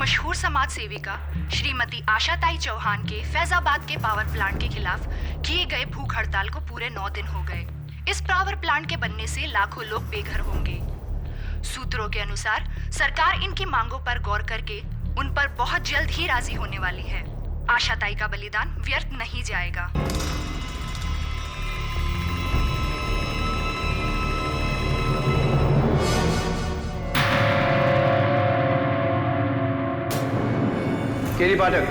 मशहूर समाज सेविका श्रीमती आशाताई चौहान के फैजाबाद के पावर प्लांट के खिलाफ किए गए भूख हड़ताल को पूरे 9 दिन हो गए। इस पावर प्लांट के बनने से लाखों लोग बेघर होंगे। सूत्रों के अनुसार सरकार इनकी मांगों पर गौर करके उन पर बहुत जल्द ही राजी होने वाली है। आशाताई का बलिदान व्यर्थ नहीं जाएगा। केरी पाठक।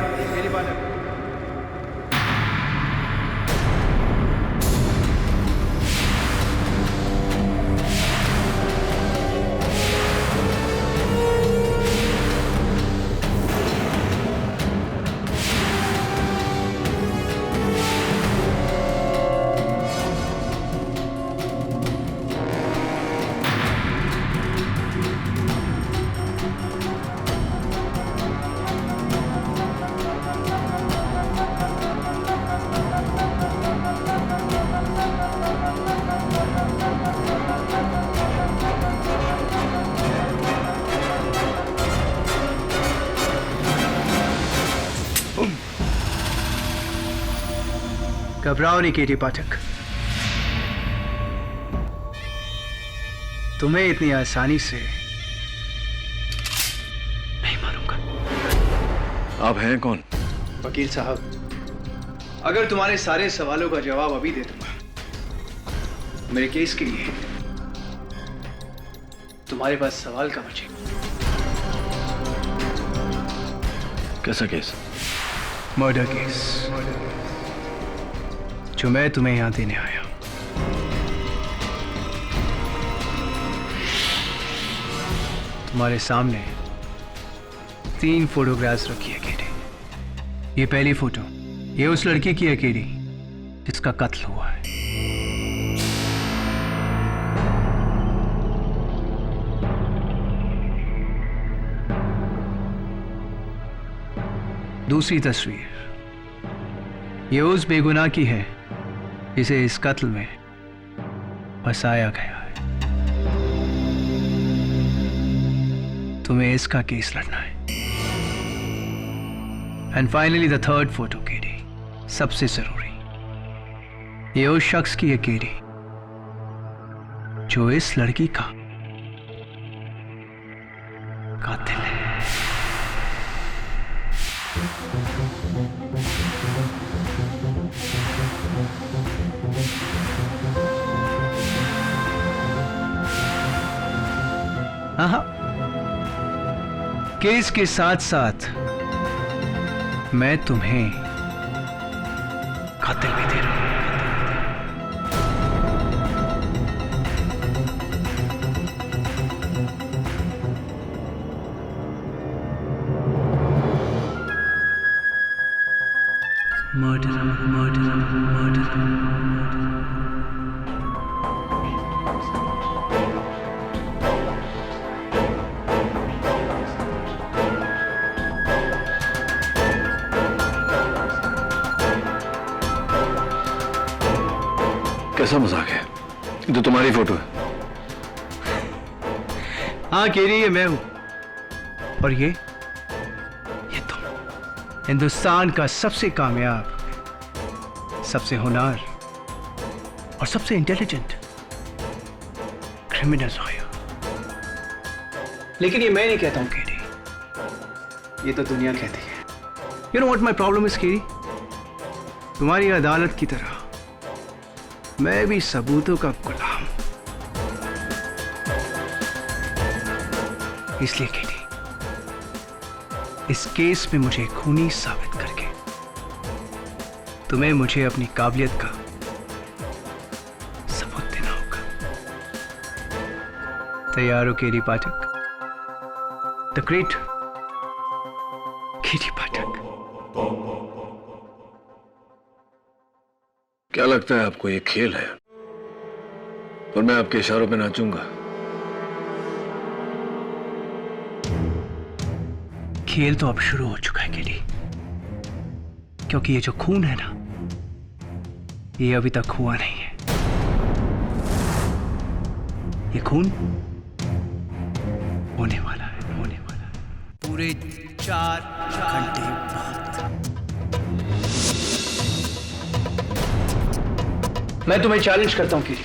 घबराओ नहीं केटी पाठक, तुम्हें इतनी आसानी से नहीं मारूंगा। आप हैं कौन? वकील साहब, अगर तुम्हारे सारे सवालों का जवाब अभी दे दूंगा मेरे केस के लिए, तुम्हारे पास सवाल का बचे। कैसा केस? मर्डर केस जो मैं तुम्हें यहां देने आया हूं। तुम्हारे सामने 3 फोटोग्राफ्स रखी है केडी। ये पहली फोटो, ये उस लड़की की है केडी जिसका कत्ल हुआ है। दूसरी तस्वीर, ये उस बेगुनाह की है जिसे इस कत्ल में फंसाया गया है। तुम्हें इसका केस लड़ना है। And finally the third photo KD, सबसे जरूरी, ये उस शख्स की है केडी जो इस लड़की का कातिल है। हाँ, केस के साथ साथ मैं तुम्हें कातिल भी दे रहा हूं। मर्डर। कैसा मजाक है? ये तो तुम्हारी फोटो है। हाँ केरी, ये मैं हूं। और ये तुम, हिंदुस्तान का सबसे कामयाब, सबसे होनहार और सबसे इंटेलिजेंट क्रिमिनल लॉयर। लेकिन ये मैं नहीं कहता हूं केरी, ये तो दुनिया कहती है। You know what my problem is Kerry? तुम्हारी अदालत की तरह मैं भी सबूतों का गुलाम। इसलिए केटी, इस केस में मुझे खूनी साबित करके तुम्हें मुझे अपनी काबिलियत का सबूत देना होगा। तैयार हो केरी पाठक? द ग्रेट केरी पाठक। क्या लगता है आपको ये खेल है और मैं आपके इशारों पे नाचूंगा? खेल तो अब शुरू हो चुका है केडी, क्योंकि ये जो खून है ना, ये अभी तक हुआ नहीं है। ये खून होने वाला है, होने वाला है। पूरे 4 घंटे बाद। मैं तुम्हें चैलेंज करता हूं किरी।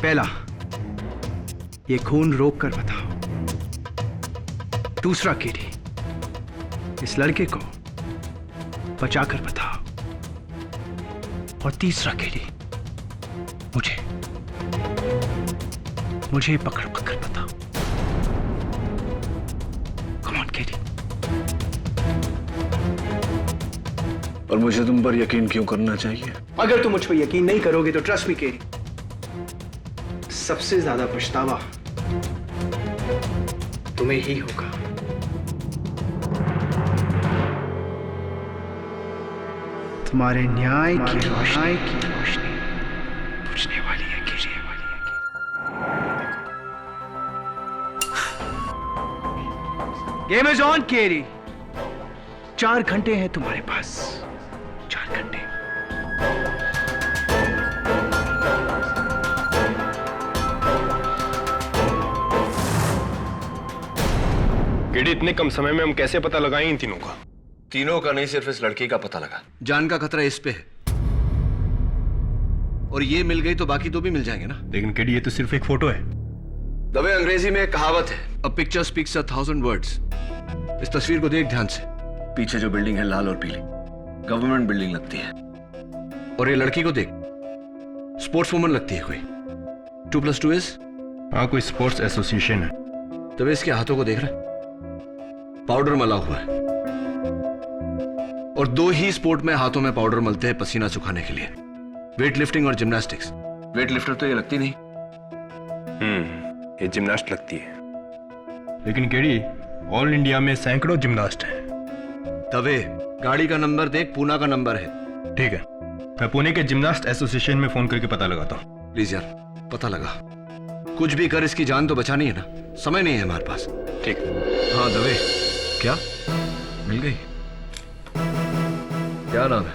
पहला, ये खून रोक कर बताओ। दूसरा किरी, इस लड़के को बचाकर बताओ। और तीसरा किरी, मुझे पकड़ बताओ। कम ऑन किरी। और मुझे तुम पर यकीन क्यों करना चाहिए? अगर तुम मुझ पर यकीन नहीं करोगे तो ट्रस्ट मी केरी, सबसे ज्यादा पछतावा तुम्हें ही होगा। तुम्हारे न्याय की रोशनी बुझने वाली है केरी। गेम इज ऑन केरी। 4 घंटे हैं तुम्हारे पास। 4 घंटे। केडी, इतने कम समय में हम कैसे पता लगाएं इन तीनों का? तीनों का नहीं, सिर्फ इस लड़की का पता लगा। जान का खतरा इस पे है, और ये मिल गई तो बाकी 2 भी मिल जाएंगे ना। लेकिन केडी, ये तो सिर्फ एक फोटो है। दबे, अंग्रेजी में एक कहावत है, अ पिक्चर स्पीक्स 1,000 वर्ड्स। इस तस्वीर को देख ध्यान से। पीछे जो बिल्डिंग है लाल और पीली, गवर्नमेंट बिल्डिंग लगती है। और ये लड़की को देख, स्पोर्ट्स वुमन लगती है कोई। 2+2 इज? हाँ, कोई स्पोर्ट्स एसोसिएशन है। तब इसके हाथों को देख रहा है, पाउडर मला हुआ है। और 2 ही स्पोर्ट में हाथों में पाउडर मलते हैं पसीना सुखाने के लिए, वेट लिफ्टिंग और जिम्नास्टिक्स। वेट लिफ्टर तो ये लगती नहीं। ये जिम्नास्ट लगती है। लेकिन केडी, ऑल इंडिया में सैकड़ों जिम्नास्ट हैं। तबे गाड़ी का नंबर देख, पूना का नंबर है। ठीक है, मैं पुणे के जिम्नास्ट एसोसिएशन में फोन करके पता लगाता हूँ। प्लीज यार, पता लगा। कुछ भी कर, इसकी जान तो बचानी है ना। समय नहीं है हमारे पास। ठीक। हाँ दबे, क्या मिल गई? क्या नाम है?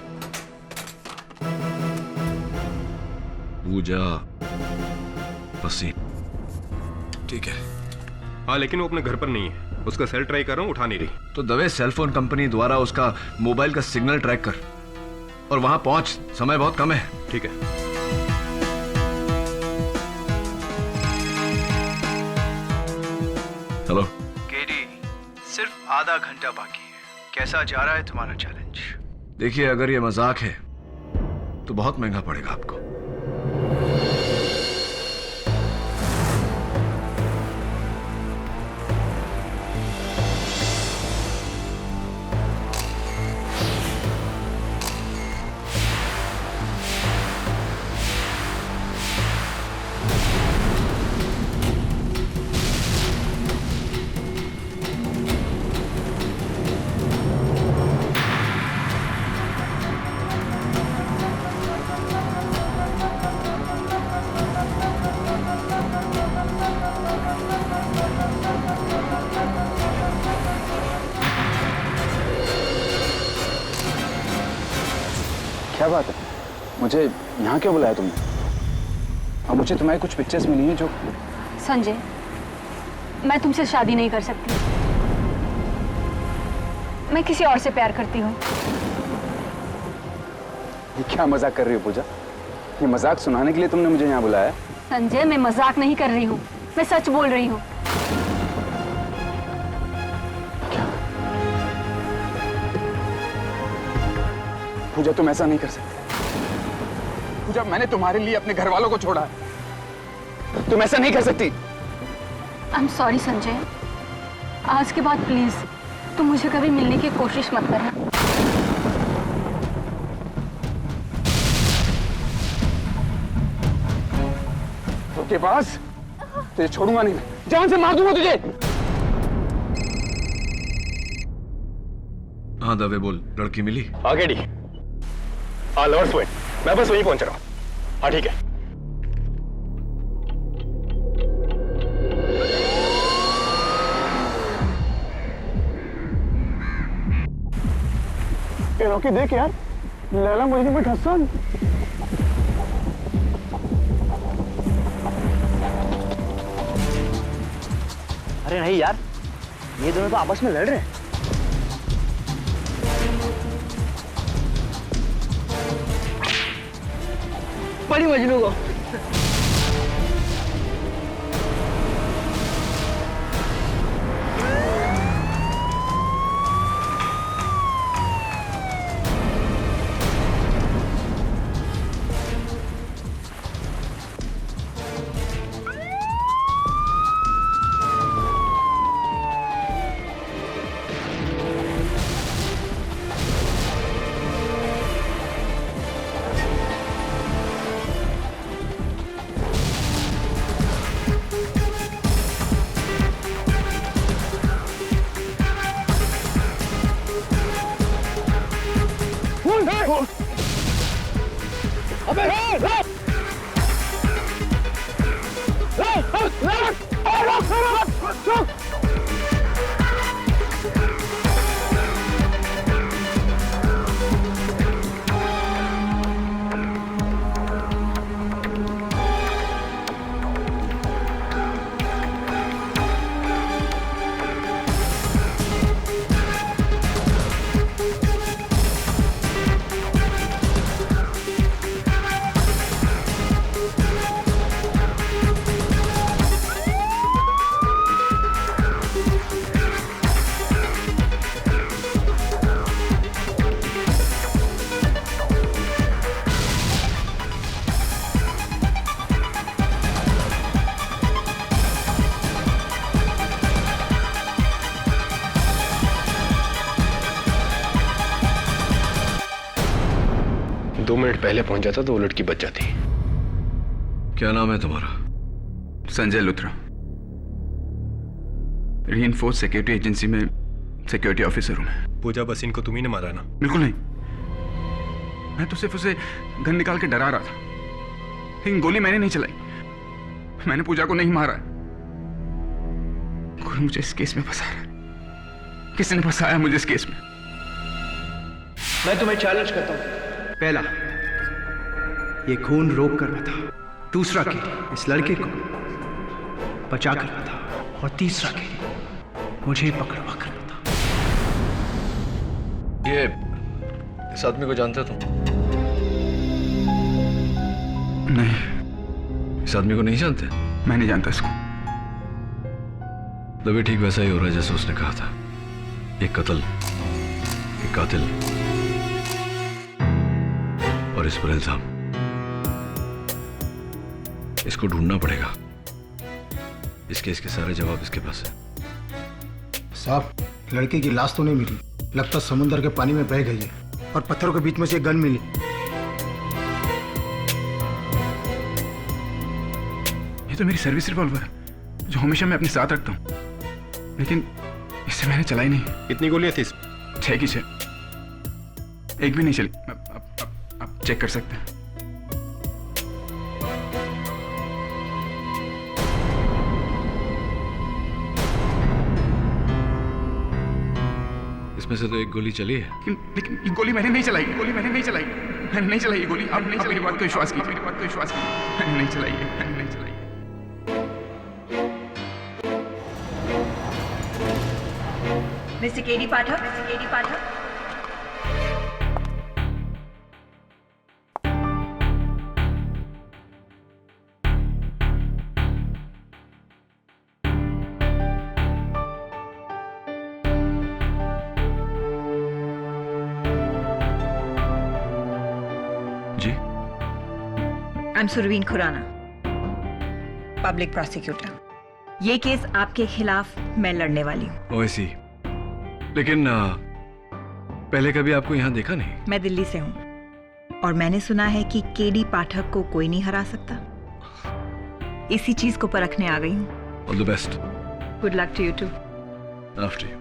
पूजा पसीन। ठीक है। हाँ, लेकिन वो अपने घर पर नहीं है। उसका सेल ट्राई कर रहा हूँ, उठा नहीं रही। तो दवे सेलफोन कंपनी द्वारा उसका मोबाइल का सिग्नल ट्रैक कर और वहां पहुंच। समय बहुत कम है। ठीक है। हेलो केडी, सिर्फ आधा घंटा बाकी है। कैसा जा रहा है तुम्हारा चैलेंज? देखिए, अगर ये मजाक है तो बहुत महंगा पड़ेगा आपको। क्या बात है? मुझे यहाँ क्यों बुलाया तुमने? और मुझे तुम्हारी कुछ पिक्चर्स मिली हैं जो... संजय, मैं तुमसे शादी नहीं कर सकती। मैं किसी और से प्यार करती हूँ। ये क्या मजाक कर रही हो पूजा? ये मजाक सुनाने के लिए तुमने मुझे यहाँ बुलाया? संजय, मैं मजाक नहीं कर रही हूँ, मैं सच बोल रही हूँ। पूजा, तुम ऐसा नहीं कर सकती। पूजा, मैंने तुम्हारे लिए अपने घर वालों को छोड़ा है। तुम ऐसा नहीं कर सकती। I am sorry Sanjay. आज के बाद प्लीज तुम मुझे कभी मिलने की कोशिश मत करना। के पास तुझे छोड़ूंगा नहीं, जान से मार दूंगा तुझे। हाँ दवे बोल, लड़की मिली? आगे डी। हाँ, लवर्स पॉइंट। मैं बस वहीं पहुंच रहा हूँ। हाँ ठीक है। रॉकी देख यार, लैला मुझे में हसन। अरे नहीं यार, ये दोनों तो आपस में लड़ रहे हैं। बड़ी मजनू को। दो मिनट पहले पहुंच जाता तो वो लड़की बच जाती। क्या नाम है तुम्हारा? Sanjay Luthra, reinforce security agency में सिक्योरिटी ऑफिसर हूं मैं। पूजा बसिन को तुम्ही ने मारा ना? बिल्कुल नहीं, मैं तो सिर्फ उसे गन निकाल के डरा रहा था, लेकिन गोली मैंने नहीं चलाई। मैंने पूजा को नहीं मारा। कोई मुझे इस केस में फंसा रहा है। किसी ने फंसाया मुझे इस केस में। मैं तुम्हें चैलेंज करता हूं। पहला, ये खून रोक कर बता। दूसरा केडी, इस लड़के को बचा कर बता। और तीसरा केडी, मुझे पकड़वा कर बता। ये इस आदमी को जानते हो तुम? नहीं, इस आदमी को नहीं जानते? मैं नहीं जानता इसको। तभी ठीक वैसा ही हो रहा है जैसे उसने कहा था। एक कत्ल, एक कातिल और इस पर इल्जाम। इसको ढूंढना पड़ेगा। इस केस के सारे जवाब इसके पास है। साहब, लड़के की लाश तो नहीं मिली, लगता समुद्र के पानी में बह गई है और पत्थरों के बीच में से एक गन मिली। ये तो मेरी सर्विस रिवॉल्वर है जो हमेशा मैं अपने साथ रखता हूं, लेकिन इससे मैंने चलाई नहीं। कितनी गोलियां थी इसमें? 6 की 6, एक भी नहीं चली। आप चेक कर सकते हैं। इसमें से तो एक गोली चली है। लेकिन ये गोली मैंने नहीं चलाई। मैंने नहीं चलाई ये गोली। आप मेरी बात को विश्वास कीजिए। मैंने नहीं चलाई है। Mister KD Pathak, ji, I am Surveen Khurana, public prosecutor. ये केस आपके खिलाफ मैं लड़ने वाली हूँ। ओएसी, लेकिन पहले कभी आपको यहाँ देखा नहीं। मैं दिल्ली से हूँ और मैंने सुना है कि केडी पाठक को कोई नहीं हरा सकता। इसी चीज को परखने आ गई हूँ। All the best. Good luck to you too. After you.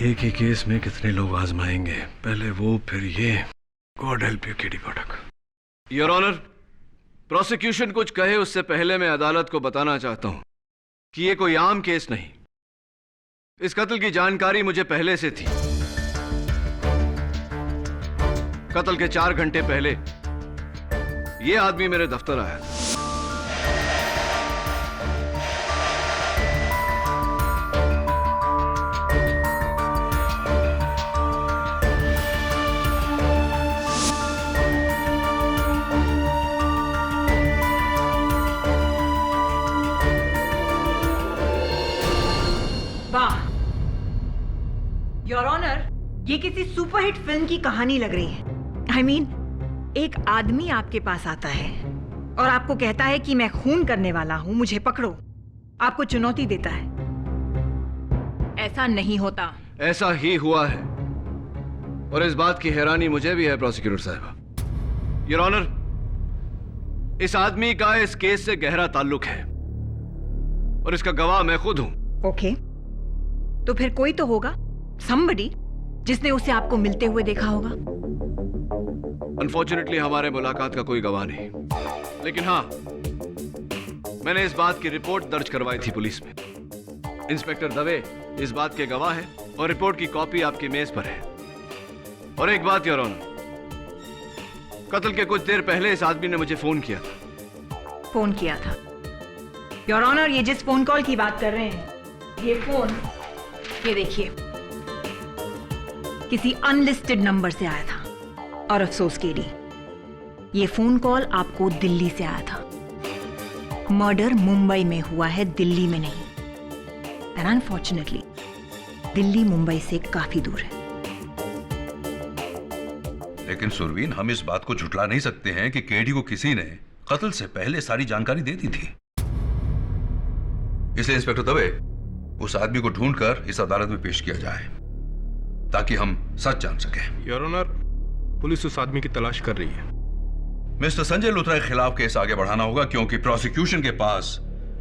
एक ही केस में कितने लोग आजमाएंगे, पहले वो फिर ये। God help you KD Pathak. Your honour, prosecution कुछ कहे उससे पहले मैं अदालत को बताना चाहता हूं कि ये कोई आम केस नहीं। इस कत्ल की जानकारी मुझे पहले से थी। कत्ल के 4 घंटे पहले ये आदमी मेरे दफ्तर आया था। ये किसी सुपरहिट फिल्म की कहानी लग रही है। I mean, एक आदमी आपके पास आता है और आपको कहता है कि मैं खून करने वाला हूं, मुझे पकड़ो। आपको चुनौती देता है। ऐसा नहीं होता। ऐसा ही हुआ है, और इस बात की हैरानी मुझे भी है प्रोसिक्यूटर साहब। योर ऑनर, इस आदमी का इस केस से गहरा ताल्लुक है और इसका गवाह मैं खुद हूं। ओके, तो फिर कोई तो होगा, somebody, जिसने उसे आपको मिलते हुए देखा होगा। अनफॉर्चुनेटली हमारे मुलाकात का कोई गवाह नहीं, लेकिन हाँ, मैंने इस बात की रिपोर्ट दर्ज करवाई थी पुलिस में। इंस्पेक्टर दवे इस बात के गवाह हैं और रिपोर्ट की कॉपी आपकी मेज पर है। और एक बात योर ऑनर, कत्ल के कुछ देर पहले इस आदमी ने मुझे फोन किया था। फोन किया था? योर ऑनर, ये जिस फोन कॉल की बात कर रहे हैं, ये फोन, ये देखिए, किसी अनलिस्टेड नंबर से आया था। और अफसोस केडी, ये फोन कॉल आपको दिल्ली से आया था। मर्डर मुंबई में हुआ है, दिल्ली में नहीं। एंड अनफॉर्चुनेटली दिल्ली मुंबई से काफी दूर है। लेकिन सुरवीन, हम इस बात को झुठला नहीं सकते हैं कि केडी को किसी ने कत्ल से पहले सारी जानकारी दे दी थी। इसलिए इंस्पेक्टर दवे, उस आदमी को ढूंढकर इस अदालत में पेश किया जाए ताकि हम सच जान सकें। योर ऑनर, पुलिस उस आदमी की तलाश कर रही है। मिस्टर संजय लूथरा के खिलाफ केस आगे बढ़ाना होगा क्योंकि प्रोसिक्यूशन के पास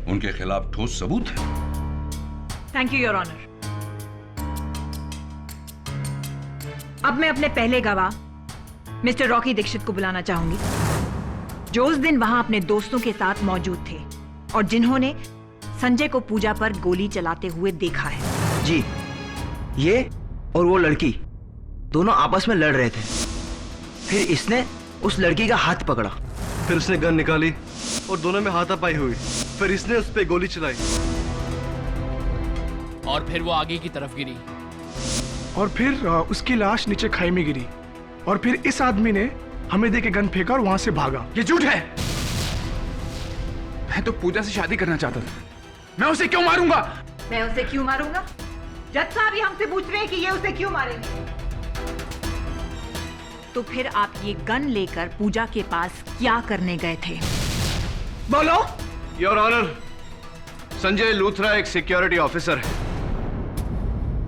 उनके खिलाफ ठोस सबूत है। Thank you your honour. अब मैं अपने पहले गवाह मिस्टर रॉकी दीक्षित को बुलाना चाहूंगी, जो उस दिन वहां अपने दोस्तों के साथ मौजूद थे और जिन्होंने संजय को पूजा पर गोली चलाते हुए देखा है। जी, ये और वो लड़की दोनों आपस में लड़ रहे थे। फिर इसने उस लड़की का हाथ पकड़ा, फिर उसने गन निकाली और दोनों में हाथापाई हुई। फिर इसने उस पर गोली चलाई और फिर वो आगे की तरफ गिरी और फिर उसकी लाश नीचे खाई में गिरी और फिर इस आदमी ने हमें देके गन फेंका और वहां से भागा। ये झूठ है। मैं तो पूजा से शादी करना चाहता था। मैं उसे क्यों मारूंगा? मैं उसे क्यों मारूंगा? जज साहब ही हमसे पूछ रहे हैं कि ये उसे क्यों मारेंगे। तो फिर आप ये गन लेकर पूजा के पास क्या करने गए थे? बोलो। योर ऑनर, संजय लूथरा एक सिक्योरिटी ऑफिसर है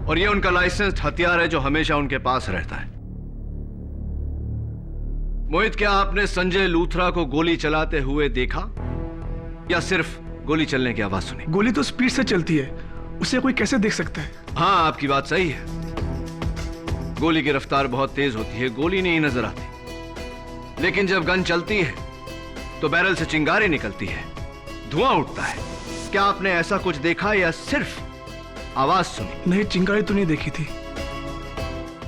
और ये उनका लाइसेंस्ड हथियार है जो हमेशा उनके पास रहता है। मोहित, क्या आपने संजय लूथरा को गोली चलाते हुए देखा या सिर्फ गोली चलने की आवाज सुनी? गोली तो स्पीड से चलती है, उसे कोई कैसे देख सकता है? हाँ, आपकी बात सही है। गोली की रफ्तार बहुत तेज होती है, गोली नहीं नजर आती। लेकिन जब गन चलती है तो बैरल से चिंगारी निकलती है, धुआं उठता है। क्या आपने ऐसा कुछ देखा या सिर्फ आवाज सुनी? नहीं, चिंगारी तो नहीं देखी थी।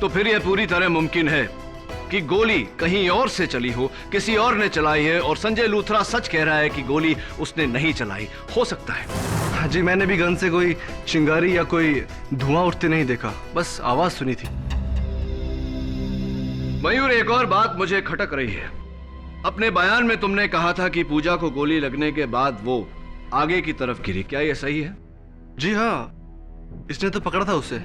तो फिर यह पूरी तरह मुमकिन है कि गोली कहीं और से चली हो, किसी और ने चलाई है और संजय लूथरा सच कह रहा है कि गोली उसने नहीं चलाई। हो सकता है। जी, मैंने भी गन से कोई चिंगारी या कोई धुआं उठते नहीं देखा, बस आवाज सुनी थी। मयूर, एक और बात मुझे खटक रही है। अपने बयान में तुमने कहा था कि पूजा को गोली लगने के बाद वो आगे की तरफ गिरी, क्या यह सही है? जी हाँ, इसने तो पकड़ा था उसे।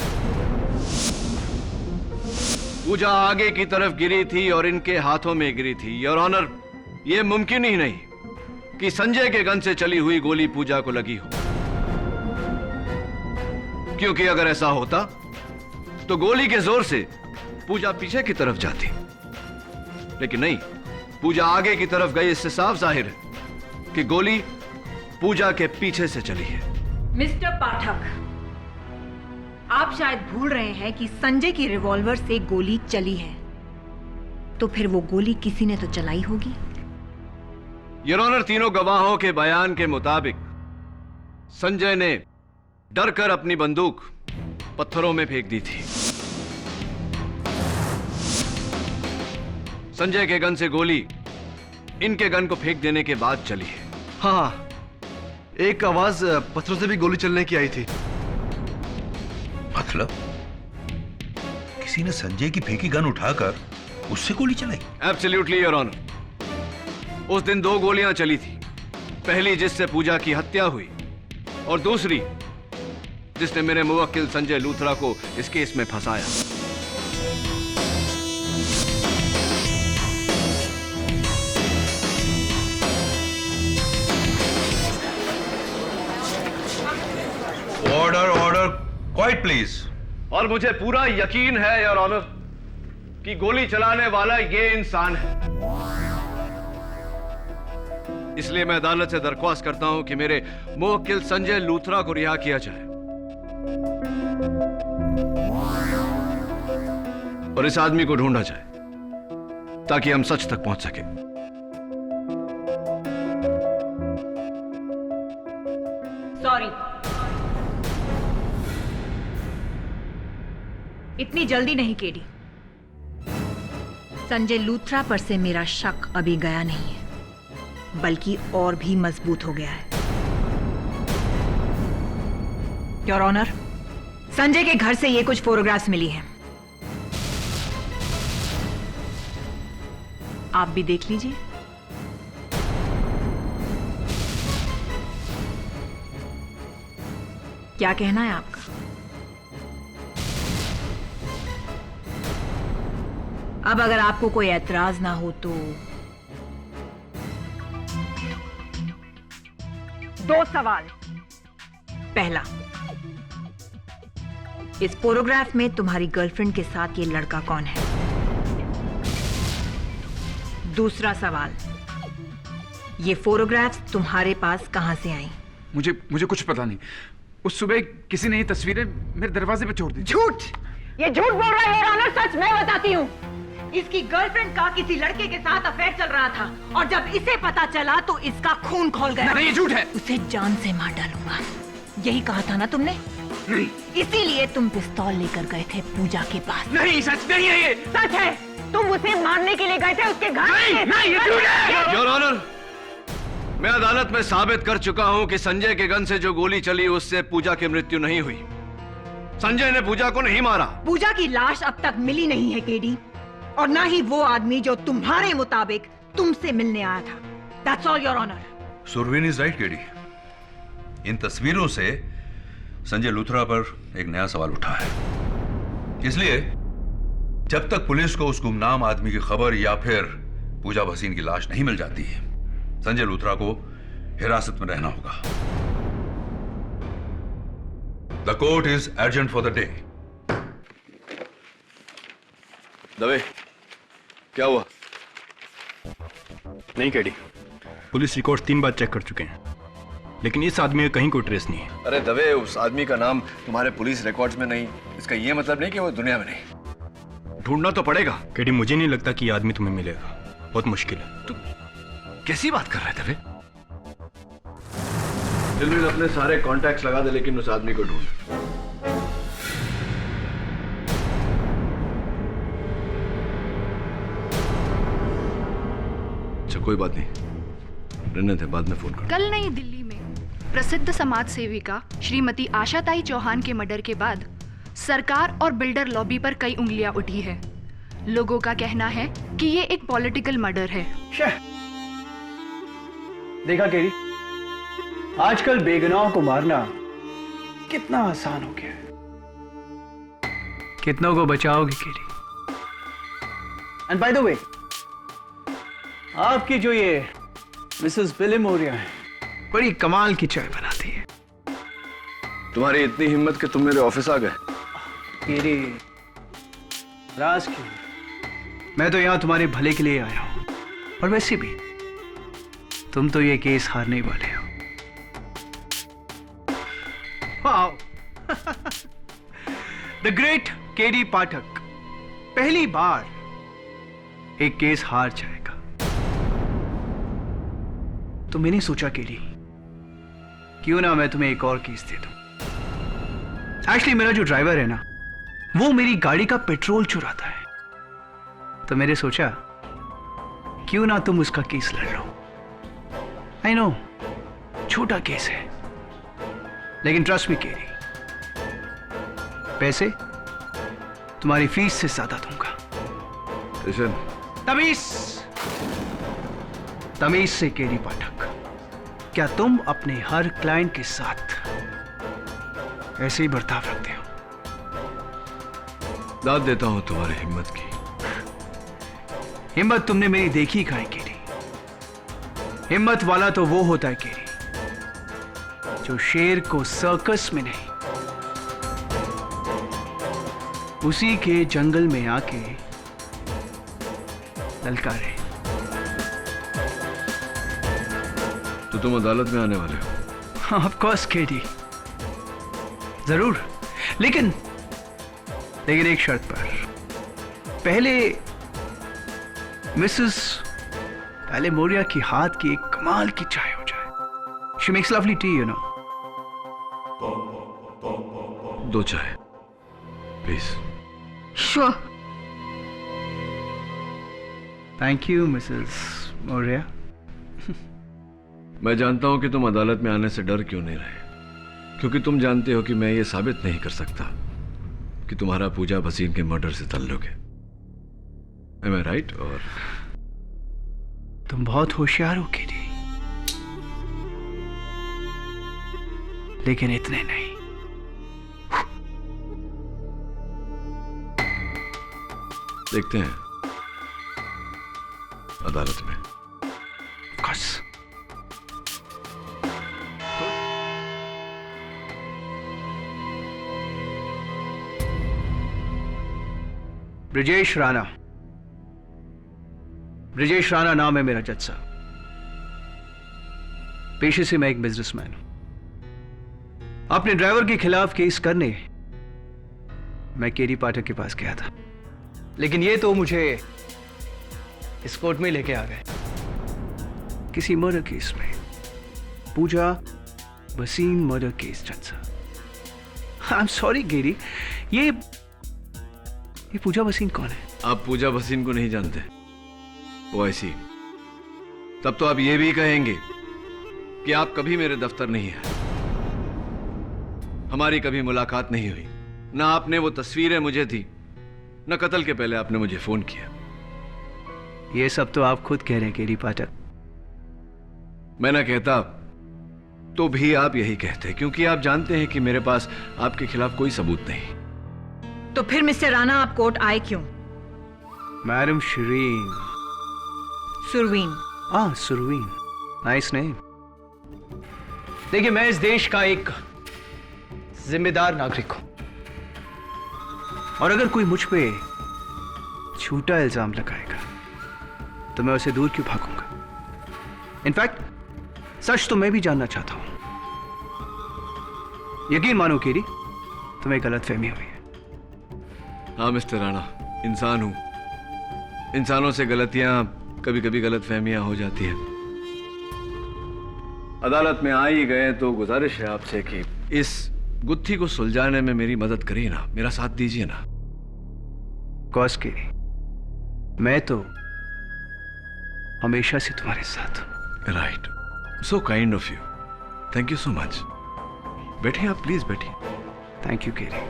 पूजा आगे की तरफ गिरी थी और इनके हाथों में गिरी थी। योर ऑनर, यह मुमकिन ही नहीं कि संजय के गन से चली हुई गोली पूजा को लगी हो, क्योंकि अगर ऐसा होता तो गोली के जोर से पूजा पीछे की तरफ जाती, लेकिन नहीं, पूजा आगे की तरफ गई। इससे साफ जाहिर है कि गोली पूजा के पीछे से चली है। मिस्टर पाठक, आप शायद भूल रहे हैं कि संजय की रिवॉल्वर से गोली चली है, तो फिर वो गोली किसी ने तो चलाई होगी। योर ऑनर, तीनों गवाहों के बयान के मुताबिक संजय ने डरकर अपनी बंदूक पत्थरों में फेंक दी थी। संजय के गन से गोली इनके गन को फेंक देने के बाद चली है। हाँ, एक आवाज पत्थरों से भी गोली चलने की आई थी। मतलब किसी ने संजय की फेंकी गन उठाकर उससे गोली चलाई? Absolutely your honour. उस दिन 2 गोलियां चली थी, पहली जिससे पूजा की हत्या हुई और दूसरी जिसने मेरे मुवक्किल संजय लूथरा को इस केस में फंसाया। Quite please. और मुझे पूरा यकीन है योर ऑनर कि गोली चलाने वाला ये इंसान है। इसलिए मैं अदालत से दरख्वास्त करता हूं कि मेरे मुवक्किल संजय लूथरा को रिहा किया जाए और इस आदमी को ढूंढा जाए ताकि हम सच तक पहुंच सके। सॉरी, इतनी जल्दी नहीं केडी। संजय लूथरा पर से मेरा शक अभी गया नहीं है, बल्कि और भी मजबूत हो गया है। योर ऑनर, संजय के घर से ये कुछ फोटोग्राफ्स मिली हैं, आप भी देख लीजिए। क्या कहना है आपका? अब अगर आपको कोई ऐतराज ना हो तो 2 सवाल। पहला, इस फोटोग्राफ में तुम्हारी गर्लफ्रेंड के साथ ये लड़का कौन है? दूसरा सवाल, ये फोटोग्राफ्स तुम्हारे पास कहां से आई? मुझे कुछ पता नहीं। उस सुबह किसी ने ये तस्वीरें मेरे दरवाजे पे छोड़ दी। झूठ! ये झूठ बोल रहा है योर ऑनर, सच मैं बताती हूँ। इसकी गर्लफ्रेंड का किसी लड़के के साथ अफेयर चल रहा था और जब इसे पता चला तो इसका खून खौल गया। नहीं, ये झूठ है। उसे जान से मार डालूंगा, यही कहा था ना तुमने? नहीं। इसीलिए तुम पिस्तौल लेकर गए थे पूजा के पास। नहीं, सच नहीं है ये। सच है, तुम उसे मारने के लिए गए थे उसके घर। नहीं, ये झूठ है। योर ऑनर, मैं अदालत में साबित कर चुका हूं कि संजय के गन से जो गोली चली उससे पूजा की मृत्यु नहीं हुई। संजय ने पूजा को नहीं मारा। पूजा की लाश अब तक मिली नहीं है केडी, और ना ही वो आदमी जो तुम्हारे मुताबिक तुमसे मिलने आया था। That's all, Your Honor. Surveen is right KD. इन तस्वीरों से संजय लूथरा पर एक नया सवाल उठा है। इसलिए जब तक पुलिस को उस गुमनाम आदमी की खबर या फिर पूजा भसीन की लाश नहीं मिल जाती है, संजय लूथरा को हिरासत में रहना होगा। The court is urgent for the day. Dave, क्या हुआ? नहीं केडी, पुलिस रिकॉर्ड 3 बार चेक कर चुके हैं, लेकिन इस आदमी का कहीं कोई ट्रेस नहीं है। अरे दवे, उस आदमी का नाम तुम्हारे पुलिस रिकॉर्ड्स में नहीं, इसका ये मतलब नहीं कि वो दुनिया में नहीं। ढूंढना तो पड़ेगा। केडी, मुझे नहीं लगता कि ये आदमी तुम्हें मिलेगा, बहुत मुश्किल है। तू कैसी बात कर रहा है दवे? दिल्ली अपने सारे कॉन्टैक्ट्स लगा दे, लेकिन उस आदमी को ढूंढ। कोई बात नहीं, रहने थे, बाद में फोन कर। कल नई दिल्ली में प्रसिद्ध समाज सेविका श्रीमती आशाताई चौहान के मर्डर के बाद सरकार और बिल्डर लॉबी पर कई उंगलियां उठी है। लोगों का कहना है कि ये एक पॉलिटिकल मर्डर है। देखा केरी, आजकल बेगुनाहों को मारना कितना आसान हो गया है। कितनों को बचाओगे केरी? एंड बाय द वे, आपकी जो ये मिसेस बिली मोरिया है, बड़ी कमाल की चाय बनाती है। तुम्हारी इतनी हिम्मत कि तुम मेरे ऑफिस आ गए? केरी, राज की, मैं तो यहां तुम्हारे भले के लिए आया हूं, और वैसे भी तुम तो ये केस हारने वाले हो। वाओ, द ग्रेट केडी पाठक पहली बार एक केस हार जाएगा। तो मैंने सोचा केडी, क्यों ना मैं तुम्हें एक और केस दे दूं। एक्चुअली मेरा जो ड्राइवर है ना, वो मेरी गाड़ी का पेट्रोल चुराता है, तो मैंने सोचा क्यों ना तुम उसका केस लड़ लो। आई नो, छोटा केस है, लेकिन ट्रस्ट मी केडी, पैसे तुम्हारी फीस से ज्यादा दूंगा। तमीज से केडी पाठक, क्या तुम अपने हर क्लाइंट के साथ ऐसे ही बर्ताव रखते हो? दाद देता हूं तुम्हारी हिम्मत की। हिम्मत तुमने मेरी देखी कहाँ है केडी? हिम्मत वाला तो वो होता है केडी, जो शेर को सर्कस में नहीं, उसी के जंगल में आके ललकारे। तो तुम अदालत में आने वाले हो? ऑफ कोर्स केडी, जरूर, लेकिन एक शर्त पर। पहले मिसेस मोरिया की हाथ की एक कमाल की चाय हो जाए। She makes lovely tea, you know. 2 चाय please. Sure. Thank you Mrs Moriya. मैं जानता हूं कि तुम अदालत में आने से डर क्यों नहीं रहे, क्योंकि तुम जानते हो कि मैं ये साबित नहीं कर सकता कि तुम्हारा पूजा भसीन के मर्डर से ताल्लुक है। Am I right? और तुम बहुत होशियार हो केडी, लेकिन इतने नहीं। देखते हैं अदालत में। बस ब्रिजेश राणा। ब्रिजेश राणा नाम है मेरा जज साहब। पेशे से मैं एक बिजनेसमैन हूं। अपने ड्राइवर के खिलाफ केस करने मैं केडी पाठक के पास गया था, लेकिन ये तो मुझे इस कोर्ट में लेके आ गए किसी मर्डर केस में। पूजा भसीन मर्डर केस जज साहब। आई एम सॉरी केडी, ये पूजा भसीन कौन है? आप पूजा भसीन को नहीं जानते? ओ ऐसी, तब तो आप ये भी कहेंगे कि आप कभी मेरे दफ्तर नहीं आए, हमारी कभी मुलाकात नहीं हुई, ना आपने वो तस्वीरें मुझे दी, न कत्ल के पहले आपने मुझे फोन किया। ये सब तो आप खुद कह रहे हैं केडी पाठक। मैं ना कहता तो भी आप यही कहते, क्योंकि आप जानते हैं कि मेरे पास आपके खिलाफ कोई सबूत नहीं। तो फिर मिस्टर राणा आप कोर्ट आए क्यों? Madam Shareen. Surveen. Surveen, nice name. देखिए, मैं इस देश का एक जिम्मेदार नागरिक हूं, और अगर कोई मुझ पे झूठा इल्जाम लगाएगा तो मैं उसे दूर क्यों भागूंगा? इनफैक्ट सच तो मैं भी जानना चाहता हूं। यकीन मानो केडी, तुम्हें गलतफहमी हुई है। हाँ मिस्टर राणा, इंसान हूं, इंसानों से गलतियां, कभी कभी गलतफहमियां हो जाती हैं। अदालत में आ ही गए तो गुजारिश है आपसे कि इस गुत्थी को सुलझाने में मेरी मदद करिए ना, मेरा साथ दीजिए ना। कॉस के मैं तो हमेशा से तुम्हारे साथ हूं। Right, so kind of you, thank you so much. बैठिए आप, प्लीज बैठिए। Thank you KD.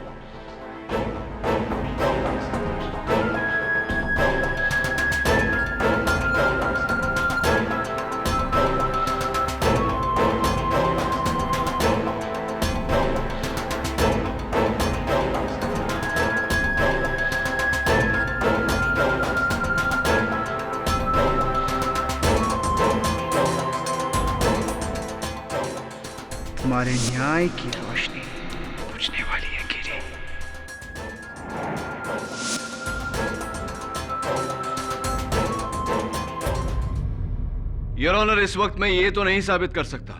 तुम्हारे न्याय की रोशनी बुझने वाली है केडी। योर ऑनर, इस वक्त मैं ये तो नहीं साबित कर सकता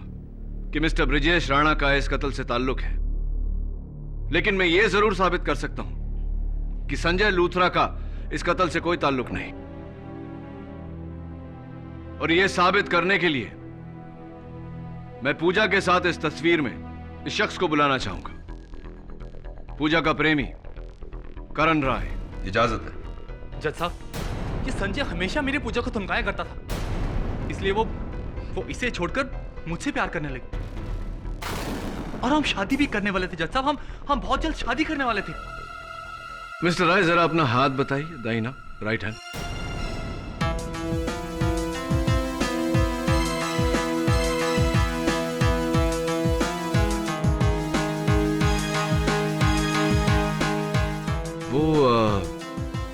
कि मिस्टर ब्रिजेश राणा का इस कत्ल से ताल्लुक है, लेकिन मैं ये जरूर साबित कर सकता हूं कि संजय लूथरा का इस कत्ल से कोई ताल्लुक नहीं। और यह साबित करने के लिए मैं पूजा के साथ इस तस्वीर में इस शख्स को बुलाना चाहूंगा। पूजा का प्रेमी करण राय। इजाजत है। जज साहब, ये संजय हमेशा मेरी पूजा को धमकाया करता था, इसलिए वो इसे छोड़कर मुझसे प्यार करने लगी। और हम शादी भी करने वाले थे जज साहब, हम बहुत जल्द शादी करने वाले थे। मिस्टर राय, जरा अपना हाथ बताइए, दाहिना, राइट हैंड।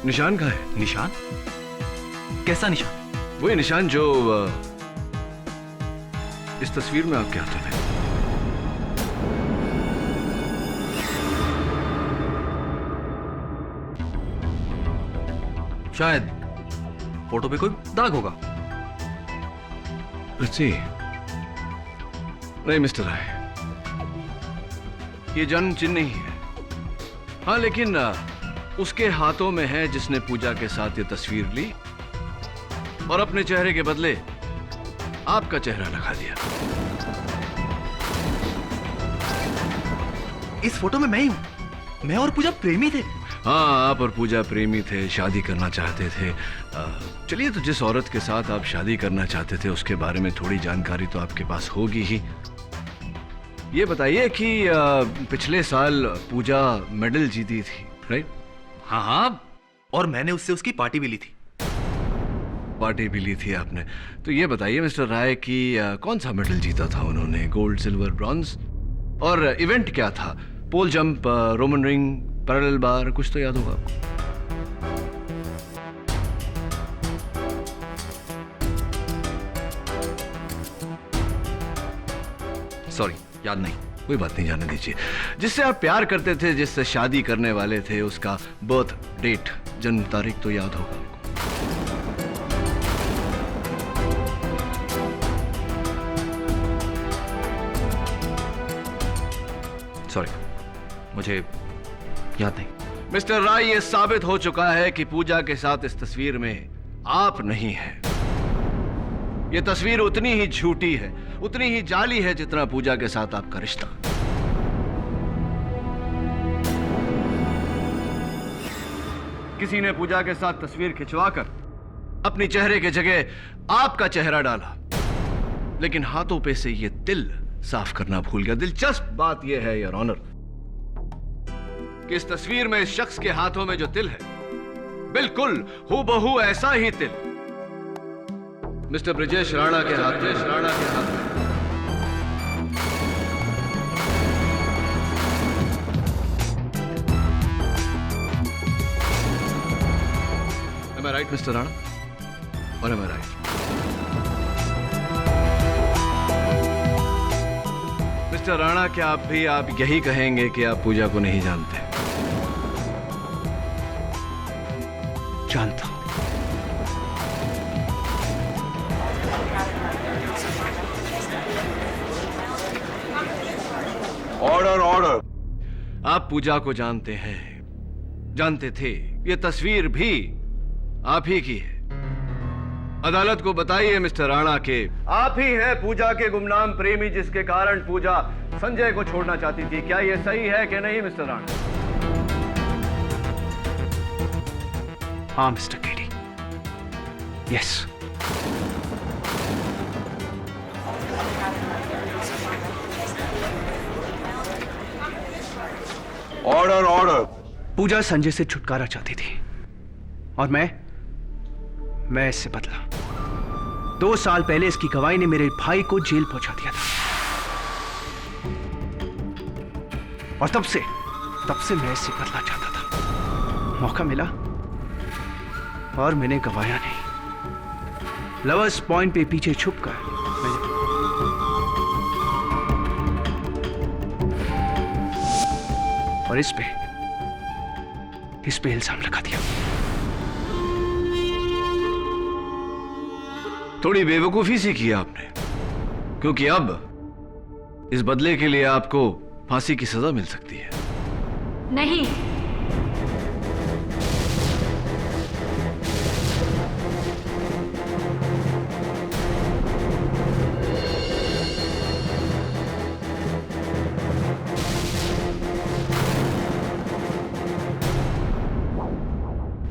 निशान कहाँ है? निशान? कैसा निशान? वही निशान जो इस तस्वीर में आपके हाथों में। शायद फोटो पे कोई दाग होगा। Let's see. नहीं मिस्टर राय, ये जन्म चिन्ह नहीं है। हाँ लेकिन उसके हाथों में है जिसने पूजा के साथ ये तस्वीर ली और अपने चेहरे के बदले आपका चेहरा लगा दिया। इस फोटो में मैं ही हूं। मैं और पूजा प्रेमी थे। हाँ, आप और पूजा प्रेमी थे, शादी करना चाहते थे। चलिए, तो जिस औरत के साथ आप शादी करना चाहते थे उसके बारे में थोड़ी जानकारी तो आपके पास होगी ही। ये बताइए कि पिछले साल पूजा मेडल जीती थी, राइट? हाँ हाँ, और मैंने उससे उसकी पार्टी भी ली थी। पार्टी भी ली थी आपने? तो ये बताइए मिस्टर राय कि कौन सा मेडल जीता था उन्होंने? Gold, silver, bronze? और इवेंट क्या था? पोल जंप, रोमन रिंग, पैरेलल बार, कुछ तो याद होगा आपको? सॉरी, याद नहीं। कोई बात नहीं, जाने दीजिए। जिससे आप प्यार करते थे, जिससे शादी करने वाले थे, उसका बर्थ डेट, जन्म तारीख तो याद होगा आपको? सॉरी, मुझे याद नहीं। मिस्टर राय, ये साबित हो चुका है कि पूजा के साथ इस तस्वीर में आप नहीं हैं। ये तस्वीर उतनी ही झूठी है, उतनी ही जाली है जितना पूजा के साथ आपका रिश्ता। किसी ने पूजा के साथ तस्वीर खिंचवाकर अपनी चेहरे के जगह आपका चेहरा डाला, लेकिन हाथों पे से ये तिल साफ करना भूल गया। दिलचस्प बात यह है योर ऑनर कि इस तस्वीर में इस शख्स के हाथों में जो तिल है, बिल्कुल हूबहू ऐसा ही तिल मिस्टर ब्रिजेश राणा के हाथ में। Am I right, Mr. Rana? Or am I right? Mister Rana, क्या आप यही कहेंगे कि आप पूजा को नहीं जानते? जानता हूं। Order order. आप पूजा को जानते हैं, जानते थे। ये तस्वीर भी आप ही की है। अदालत को बताइए मिस्टर राणा के आप ही हैं पूजा के गुमनाम प्रेमी जिसके कारण पूजा संजय को छोड़ना चाहती थी। क्या यह सही है कि नहीं मिस्टर राणा? हाँ mister KD, yes. Order order. Pooja Sanjay से छुटकारा चाहती थी और मैं इससे बदला। 2 साल पहले इसकी गवाही ने मेरे भाई को जेल पहुंचा दिया था और तब से मैं इससे बदला चाहता था। मौका मिला और मैंने गवाया नहीं। लवर्स पॉइंट पे पीछे छुपकर और इस पे इल्जाम लगा दिया। थोड़ी बेवकूफी सी की आपने, क्योंकि अब इस बदले के लिए आपको फांसी की सजा मिल सकती है। नहीं,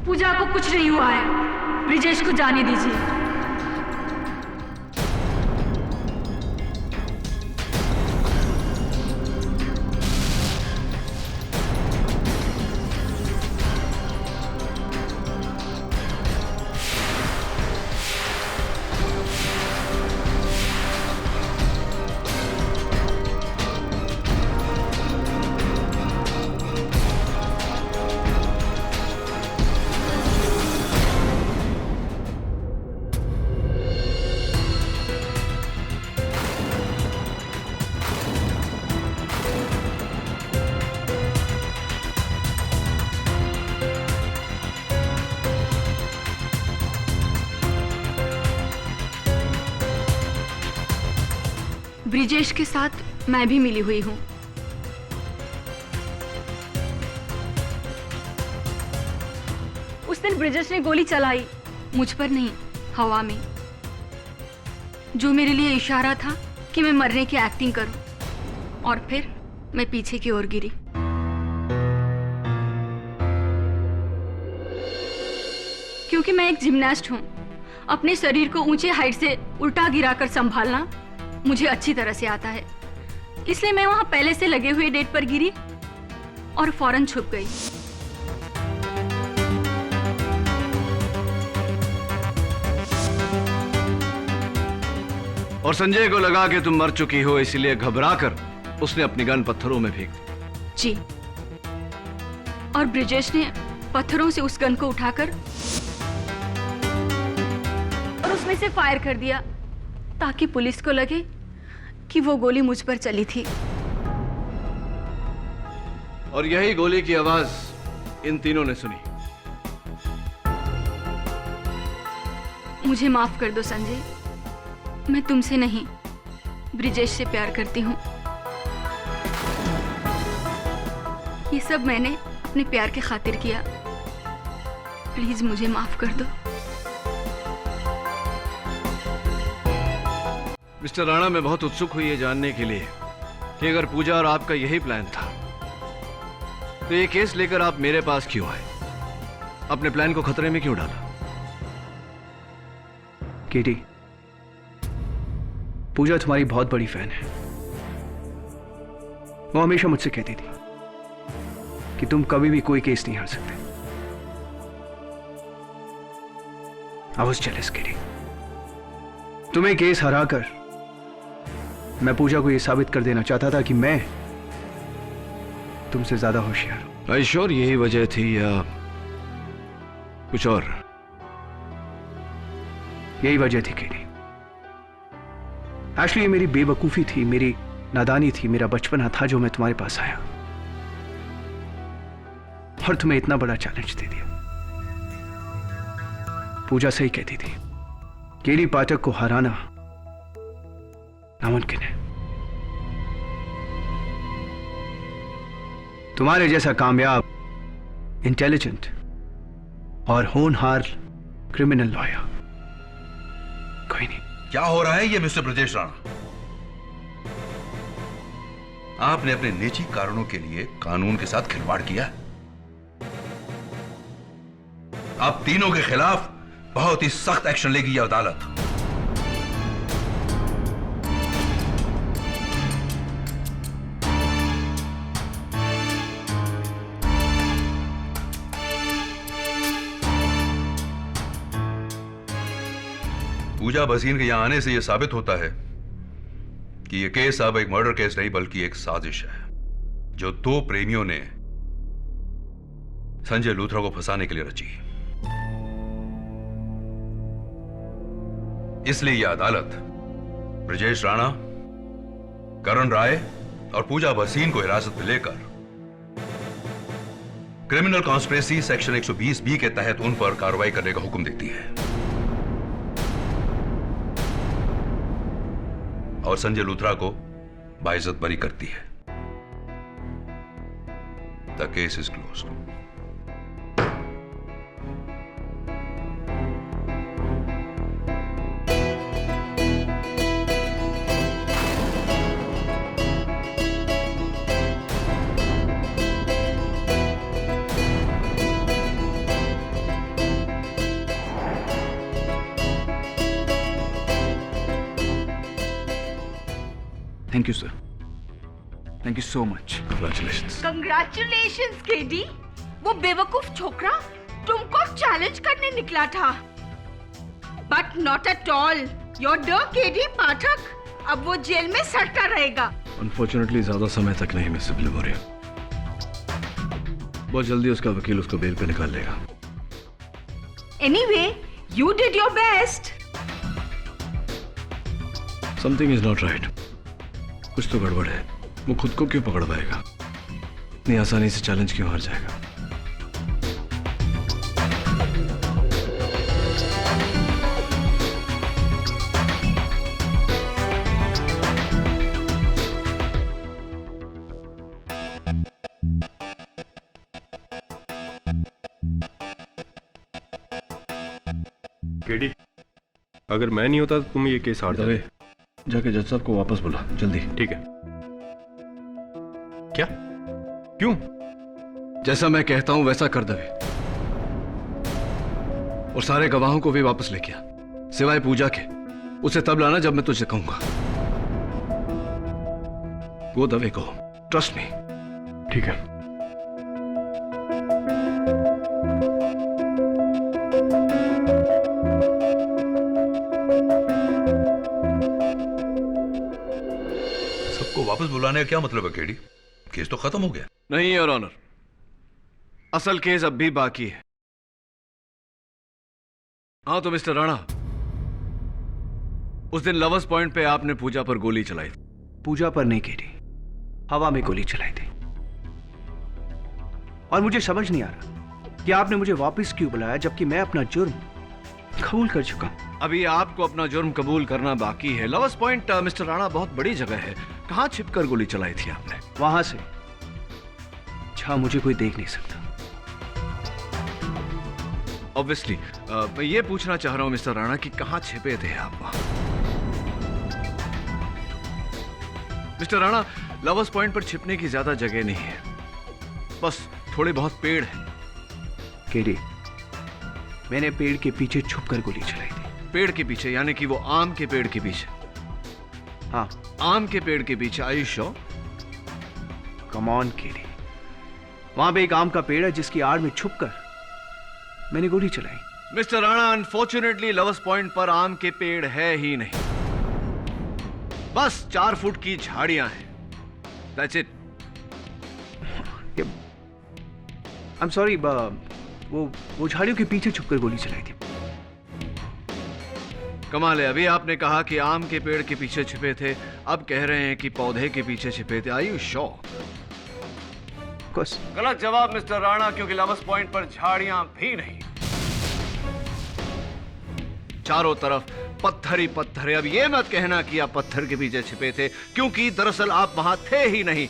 पूजा को कुछ नहीं हुआ है। ब्रिजेश को जाने दीजिए। ब्रिजेश के साथ मैं भी मिली हुई हूँ। उस दिन ब्रिजेश ने गोली चलाई, मुझ पर नहीं, हवा में, जो मेरे लिए इशारा था कि मैं मरने की एक्टिंग करूं। और फिर मैं पीछे की ओर गिरी। क्योंकि मैं एक जिम्नास्ट हूं, अपने शरीर को ऊंचे हाइट से उल्टा गिराकर संभालना मुझे अच्छी तरह से आता है। इसलिए मैं वहां पहले से लगे हुए डेट पर गिरी और फौरन छुप गई। और संजय को लगा कि तुम मर चुकी हो, इसलिए घबराकर उसने अपनी गन पत्थरों में फेंक दी। जी, और ब्रिजेश ने पत्थरों से उस गन को उठाकर और उसमें से फायर कर दिया ताकि पुलिस को लगे कि वो गोली मुझ पर चली थी। और यही गोली की आवाज इन तीनों ने सुनी। मुझे माफ कर दो संजय, मैं तुमसे नहीं, ब्रिजेश से प्यार करती हूँ। ये सब मैंने अपने प्यार के खातिर किया। प्लीज मुझे माफ कर दो। मिस्टर राणा, मैं बहुत उत्सुक हुई ये जानने के लिए कि अगर पूजा और आपका यही प्लान था तो ये केस लेकर आप मेरे पास क्यों आए? अपने प्लान को खतरे में क्यों डाला? केटी, पूजा तुम्हारी बहुत बड़ी फैन है। वो हमेशा मुझसे कहती थी कि तुम कभी भी कोई केस नहीं हार सकते। I was jealous, केटी। तुम्हें केस हराकर मैं पूजा को यह साबित कर देना चाहता था कि मैं तुमसे ज्यादा होशियार हूं। आई श्योर यही वजह थी या कुछ और? यही वजह थी केटी। एक्चुअली ये मेरी बेवकूफी थी, मेरी नादानी थी, मेरा बचपना था जो मैं तुम्हारे पास आया और तुम्हें इतना बड़ा चैलेंज दे दिया। पूजा सही कहती थी, केडी पाठक को हराना नामुमकिन है। तुम्हारे जैसा कामयाब, इंटेलिजेंट और होनहार क्रिमिनल लॉयर कोई नहीं। क्या हो रहा है ये मिस्टर ब्रजेश राणा? आपने अपने निजी कारणों के लिए कानून के साथ खिलवाड़ किया। आप तीनों के खिलाफ बहुत ही सख्त एक्शन लेगी यह अदालत। पूजा भसीन के यहां आने से यह साबित होता है कि यह केस अब एक मर्डर केस नहीं बल्कि एक साजिश है जो दो प्रेमियों ने संजय लूथरा को फंसाने के लिए रची। इसलिए यह अदालत ब्रजेश राणा, करण राय और पूजा भसीन को हिरासत में लेकर क्रिमिनल कॉन्स्पिरेसी सेक्शन 120 बी के तहत उन पर कार्रवाई करने का हुक्म देती है और संजय लूथरा को बाइज्जत बरी करती है। The case is closed. Thank you sir, thank you so much. Congratulations. Congratulations KD. वो बेवकूफ छोकरा तुमको चैलेंज करने निकला था, but not at all. Your डर केडी पाठक अब वो जेल में सड़ता रहेगा। अनफॉर्चुनेटली ज्यादा समय तक नहीं मिस मेमोरी। बहुत जल्दी उसका वकील उसको बेल पे निकाल लेगा। Anyway, you did your best. Something is not right. कुछ तो गड़बड़ है। वो खुद को क्यों पकड़ पाएगा? इतनी आसानी से चैलेंज क्यों हार जाएगा? केडी, अगर मैं नहीं होता तो तुम ये केस हार जाते। जाके जज साहब को वापस बुला जल्दी। ठीक है। क्या? क्यों? जैसा मैं कहता हूं वैसा कर दे और सारे गवाहों को भी वापस लेके आ, सिवाय पूजा के। उसे तब लाना जब मैं तुझे कहूंगा। वो दवे को ट्रस्ट मी। ठीक है। सबको वापस बुलाने का क्या मतलब है केडी? केस तो खत्म हो गया। नहीं योर ऑनर, असल केस अब भी बाकी है। हाँ तो मिस्टर राणा, उस दिन लवर्स पॉइंट पे आपने पूजा पर गोली चलाई थी। पूजा पर नहीं केडी, हवा में गोली चलाई थी। और मुझे समझ नहीं आ रहा कि आपने मुझे वापस क्यों बुलाया जबकि मैं अपना जुर्म कबूल कर चुका। अभी आपको अपना जुर्म कबूल करना बाकी है। लवर्स पॉइंट मिस्टर राणा बहुत बड़ी जगह है। कहां छिपकर गोली चलाई थी आपने? वहां से जहां मुझे कोई देख नहीं सकता। ऑब्वियसली मैं ये पूछना चाह रहा हूं मिस्टर राणा कि कहां छिपे थे आप वहां? मिस्टर राणा, लवर्स पॉइंट पर छिपने की ज्यादा जगह नहीं है, बस थोड़े बहुत पेड़ हैं। केडी, मैंने पेड़ के पीछे छुपकर गोली चलाई थी। पेड़ के पीछे यानी कि वो आम के पेड़ के पीछे? हाँ, आम के पेड़ के पीछे। Are you sure? Come on KD, वहां पे एक आम का पेड़ है जिसकी आड़ में छुपकर मैंने गोली चलाई। Mister Rana, unfortunately lovers point पर आम के पेड़ है ही नहीं, बस 4 फुट की झाड़ियां हैं। That's it. I'm sorry, वो झाड़ियों के पीछे छुपकर गोली चलाई थी। कमाल है, अभी आपने कहा कि आम के पेड़ के पीछे छिपे थे, अब कह रहे हैं कि पौधे के पीछे छिपे थे। Are you sure? गलत जवाब मिस्टर राणा, क्योंकि लवर्स पॉइंट पर झाड़ियां भी नहीं, चारों तरफ पत्थर ही पत्थर है। अब ये मत कहना कि आप पत्थर के पीछे छिपे थे, क्योंकि दरअसल आप वहां थे ही नहीं।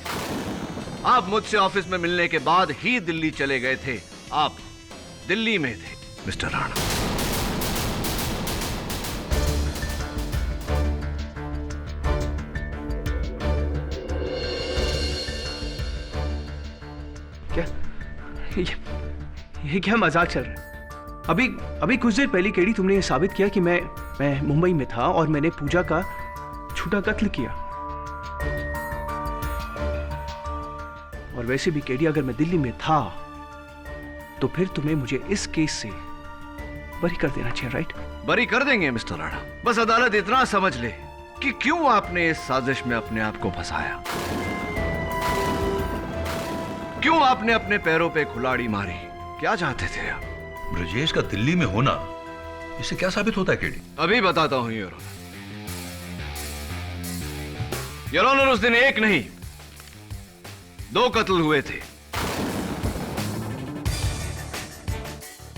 आप मुझसे ऑफिस में मिलने के बाद ही दिल्ली चले गए थे। आप दिल्ली में थे मिस्टर राणा। क्या ये क्या मजाक चल रहा है? अभी कुछ देर पहले केडी तुमने ये साबित किया कि मैं मुंबई में था और मैंने पूजा का झूठा कत्ल किया। और वैसे भी केडी, अगर मैं दिल्ली में था तो फिर तुम्हें मुझे इस केस से बरी कर देना चाहिए, राइट? बरी कर देंगे मिस्टर राणा, बस अदालत इतना समझ ले कि क्यों आपने इस साजिश में अपने आप को फंसाया, क्यों आपने अपने पैरों पे कुल्हाड़ी मारी, क्या चाहते थे आप? ब्रजेश का दिल्ली में होना इससे क्या साबित होता है केडी? अभी बताता हूं योर ऑनर। योर ऑनर, उस दिन एक नहीं 2 कत्ल हुए थे।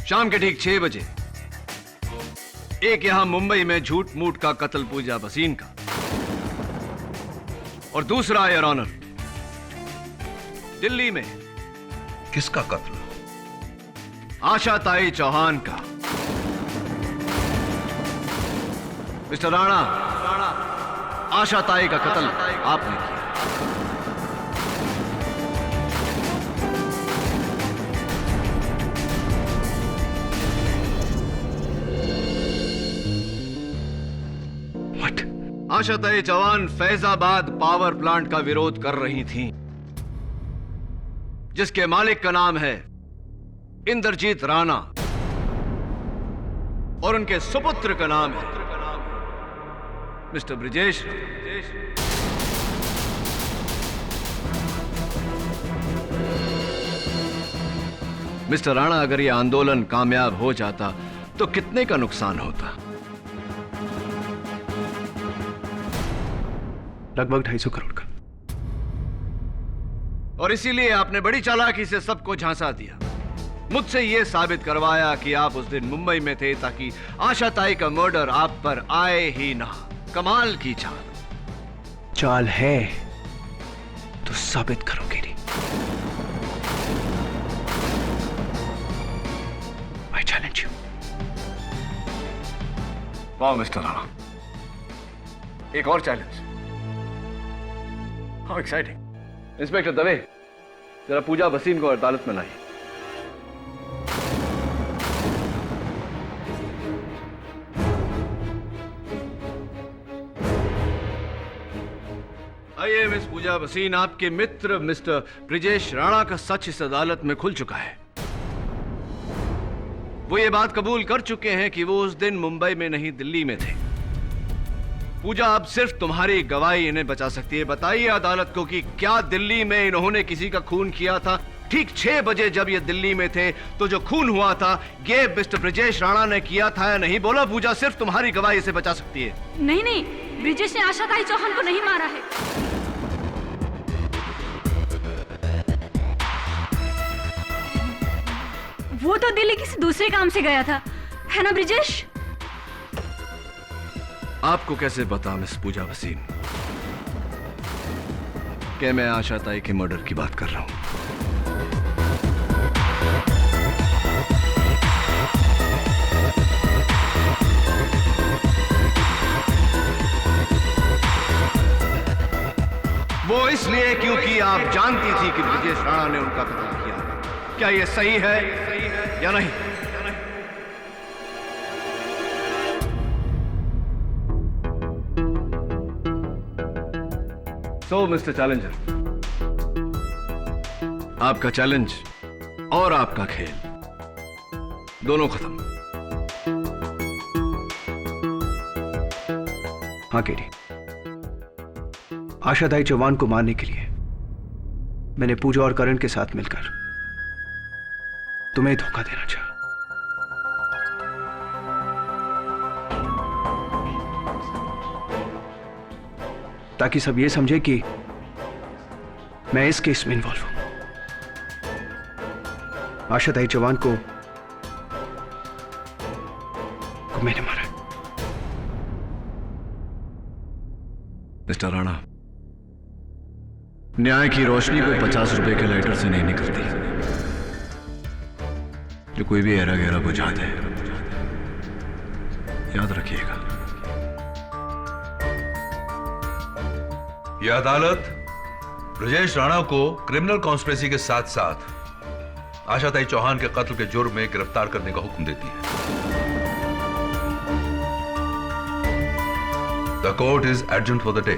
शाम के ठीक 6 बजे एक यहां मुंबई में झूठ मूठ का कत्ल पूजा भसीन का, और दूसरा योर ऑनर दिल्ली में। किसका कत्ल? आशा ताई चौहान का। मिस्टर राणा, आशा ताई का कत्ल आपने किया। What? आशा ताई चौहान फैजाबाद पावर प्लांट का विरोध कर रही थीं, जिसके मालिक का नाम है इंद्रजीत राणा और उनके सुपुत्र का नाम है मिस्टर ब्रिजेश। मिस्टर राणा, अगर यह आंदोलन कामयाब हो जाता तो कितने का नुकसान होता? लगभग 250 करोड़ का। और इसीलिए आपने बड़ी चालाकी से सबको झांसा दिया, मुझसे यह साबित करवाया कि आप उस दिन मुंबई में थे ताकि आशा ताई का मर्डर आप पर आए ही ना। कमाल की चाल। चाल है तो साबित करो केडी। वाह मिस्टर राणा, एक और challenge. How exciting. Inspector Dave, जरा पूजा भसीन को अदालत में लाइए। आइए मिस पूजा भसीन, आपके मित्र मिस्टर ब्रिजेश राणा का सच इस अदालत में खुल चुका है। वो ये बात कबूल कर चुके हैं कि वो उस दिन मुंबई में नहीं दिल्ली में थे। पूजा, अब सिर्फ तुम्हारी गवाही इन्हें बचा सकती है। बताइए अदालत को कि क्या दिल्ली में इन्होंने किसी का खून किया था? ठीक 6 बजे जब ये दिल्ली में थे तो जो खून हुआ था ये मिस्टर ब्रिजेश राणा ने किया था या नहीं? बोला पूजा, सिर्फ तुम्हारी गवाही इसे बचा सकती है। नहीं नहीं, ब्रिजेश ने आशाताई चौहान को नहीं मारा है। वो तो दिल्ली किसी दूसरे काम से गया था, है ना ब्रिजेश? आपको कैसे पता मिस पूजा भसीन कि मैं आशाताई के मर्डर की बात कर रहा हूं? वो इसलिए क्योंकि आप जानती थी कि ब्रिजेश राणा ने उनका कत्ल किया। क्या ये सही है या नहीं? सो मिस्टर चैलेंजर, आपका चैलेंज और आपका खेल दोनों खत्म। हाँ केडी, आशाताई चौहान को मारने के लिए मैंने पूजा और करण के साथ मिलकर तुम्हें धोखा देना चाहा। ताकि सब ये समझे कि मैं इस केस में इन्वॉल्व हूं। आशाताई चौहान को मैंने मारा। मिस्टर राणा, न्याय की रोशनी को 50 रुपए के लाइटर से नहीं निकलती, जो कोई भी ऐरा गहरा बुझा दे। याद रखिएगा। यह अदालत ब्रिजेश राणा को क्रिमिनल कॉन्स्पिरेसी के साथ साथ आशाताई चौहान के कत्ल के जुर्म में गिरफ्तार करने का हुक्म देती है। The court is adjourned for the day.